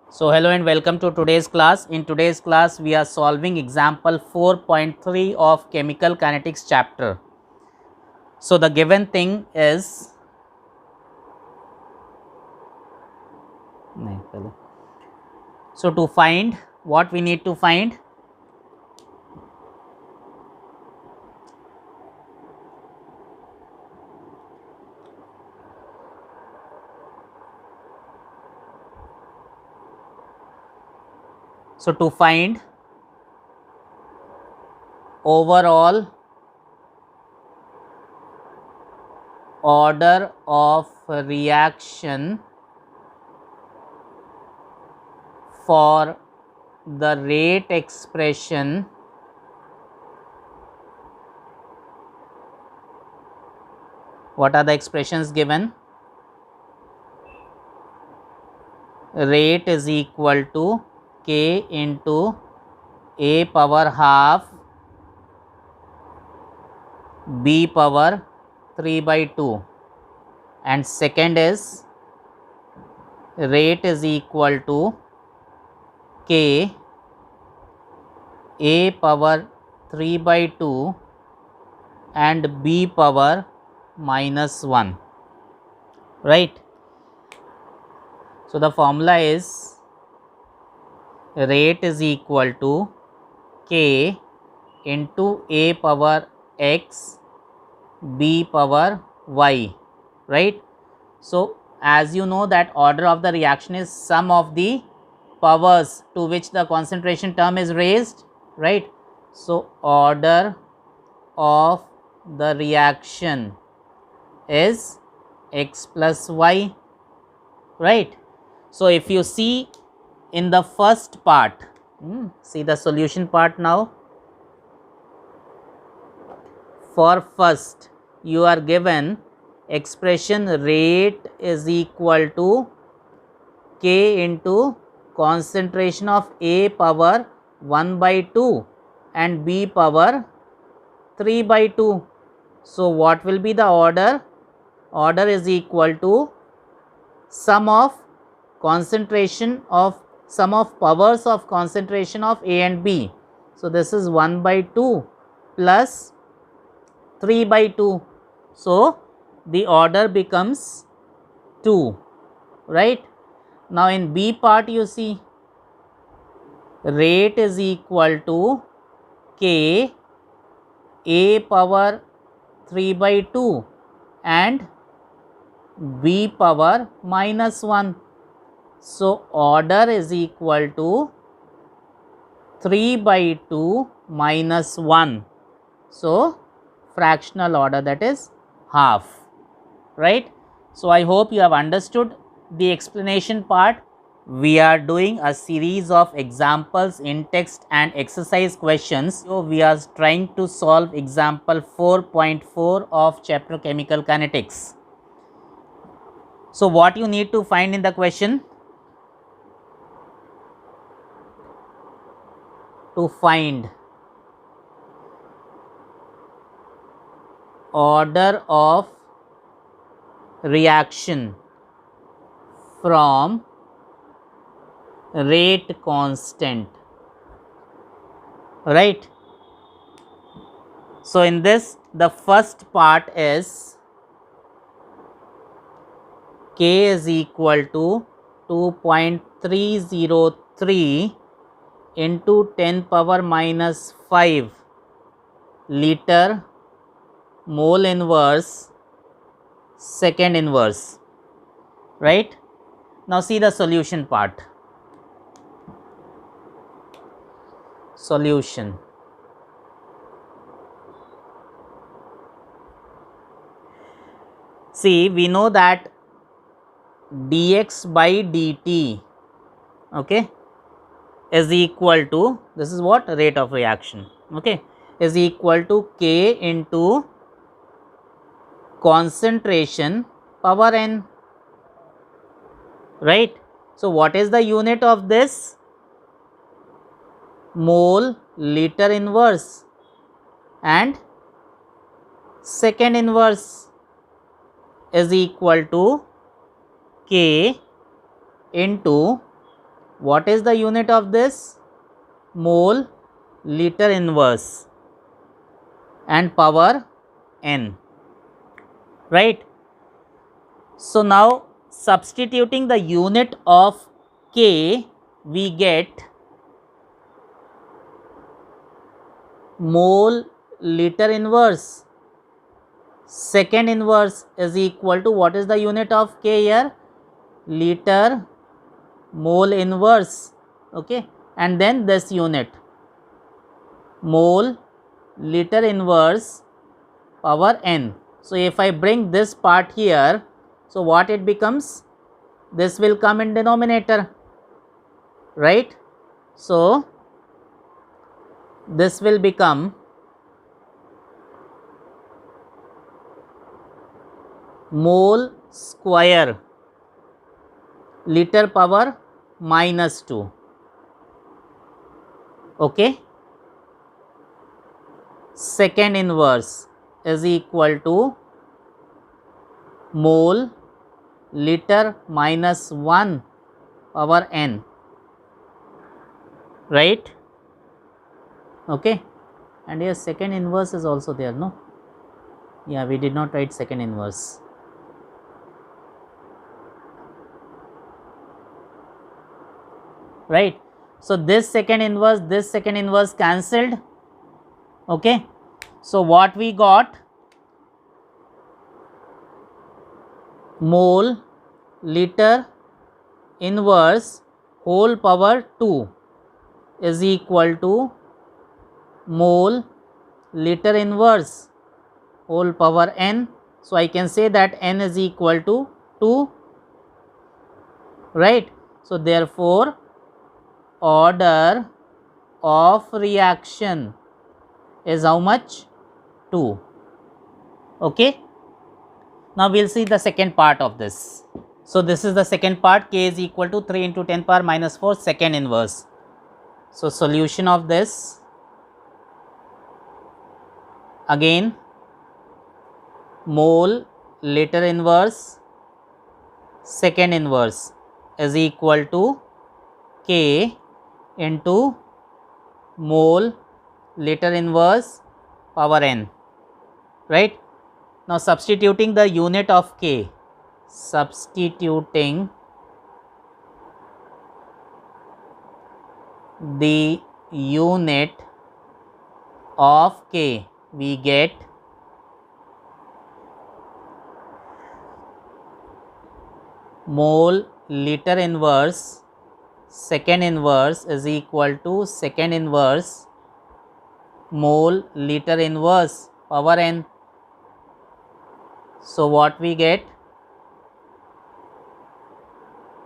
So hello and welcome to today's class. In today's class we are solving example 4.3 of chemical kinetics chapter. So the given thing is so to find what we need to find. So to find overall order of reaction for the rate expression what are the expressions given? Rate is equal to K into A power half B power 3 by 2, and second is rate is equal to K A power 3 by 2 and B power minus 1, right. So the formula is rate is equal to K into A power x B power y, right. So as you know that order of the reaction is sum of the powers to which the concentration term is raised, right. So order of the reaction is x plus y, right. So if you see in the first part, see the solution part now. For first you are given expression rate is equal to K into concentration of A power 1 by 2 and B power 3 by 2. So what will be the order? Order is equal to sum of powers of concentration of A and B. So this is 1 by 2 plus 3 by 2. So the order becomes 2, right. Now in B part you see rate is equal to K A power 3 by 2 and B power minus 1. So order is equal to 3 by 2 minus 1. So fractional order, that is half, right. So I hope you have understood the explanation part. We are doing a series of examples in text and exercise questions. So we are trying to solve example 4.4 of chapter chemical kinetics. So what you need to find in the question? To find order of reaction from rate constant, right. So in this the first part is K is equal to 2.303 into 10 power minus 5 liter mole inverse second inverse, right. Now see the solution part. Solution. See, we know that dx by dt, okay, is equal to, this is what rate of reaction, okay, is equal to K into concentration power n, right. So what is the unit of this? Mole liter inverse and second inverse is equal to K into what is the unit of this? Mole liter inverse and power n, right? So now substituting the unit of K, we get mole liter inverse. Second inverse is equal to, what is the unit of K here? Liter mole inverse, okay, and then this unit mole liter inverse power n. So if I bring this part here, so what it becomes? This will come in denominator, right? So this will become mole square liter power minus 2, okay. Second inverse is equal to mole liter minus 1 power n, right? Okay, and here second inverse is also there, no? Yeah, we did not write second inverse. Right, so this second inverse cancelled, okay. So what we got? Mole liter inverse whole power 2 is equal to mole liter inverse whole power n. So I can say that n is equal to 2, right? So therefore order of reaction is how much? 2, okay. Now we will see the second part of this. So this is the second part. K is equal to 3 into 10 power minus 4 second inverse. So solution of this, again mole liter inverse second inverse is equal to K into mole liter inverse power n, right? Now substituting the unit of K, substituting the unit of K, we get mole liter inverse second inverse is equal to second inverse mole liter inverse power n. So what we get?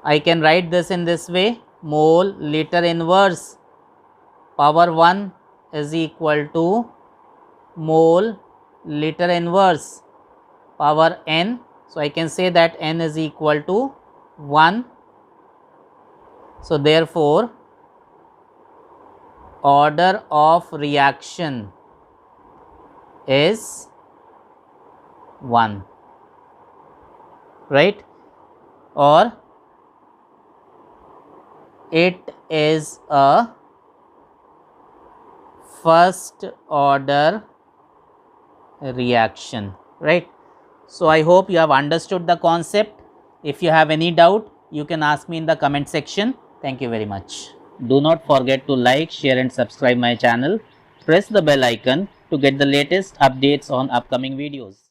I can write this in this way, mole liter inverse power 1 is equal to mole liter inverse power n. So I can say that n is equal to 1. So therefore order of reaction is 1, right? Or it is a first order reaction, right? So I hope you have understood the concept. If you have any doubt, you can ask me in the comment section. Thank you very much. Do not forget to like, share and subscribe my channel. Press the bell icon to get the latest updates on upcoming videos.